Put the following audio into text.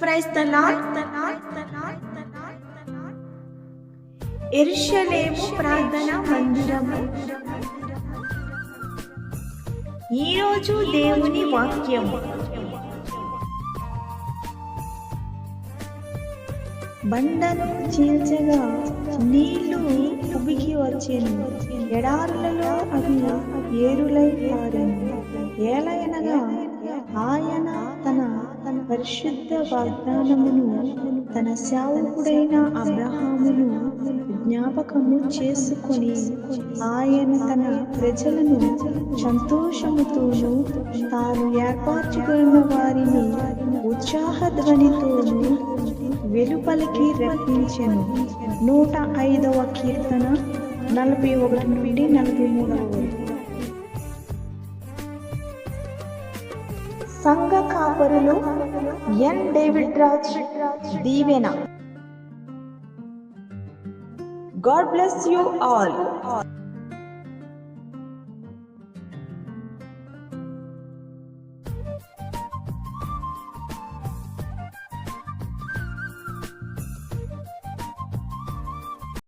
Praise the lord. యెరూషలేము ప్రార్థనా మందిరము. ఈరోజు దేవుని వాక్యము. బండను చీల్చగా నీళ్లు ఉబికి వచ్చెను, ఎడారులలో అవి ఏరులై పారెను. ఏలయనగా ఆయన తన పరిశుద్ధ వాగ్దానమును తన సేవకుడైన అబ్రహామును జ్ఞాపకము చేసుకొని ఆయన తన ప్రజలను సంతోషముతోను తాను ఏర్పరచుకున్న వారిని ఉత్సాహధ్వనితోను వెలుపలికి రప్పించెను. 105వ కీర్తన 41 నుండి 43 వరకు. సంఘ కాపరులు ఎన్ డేవిడ్ రాజ్ దీవెన. God bless you all.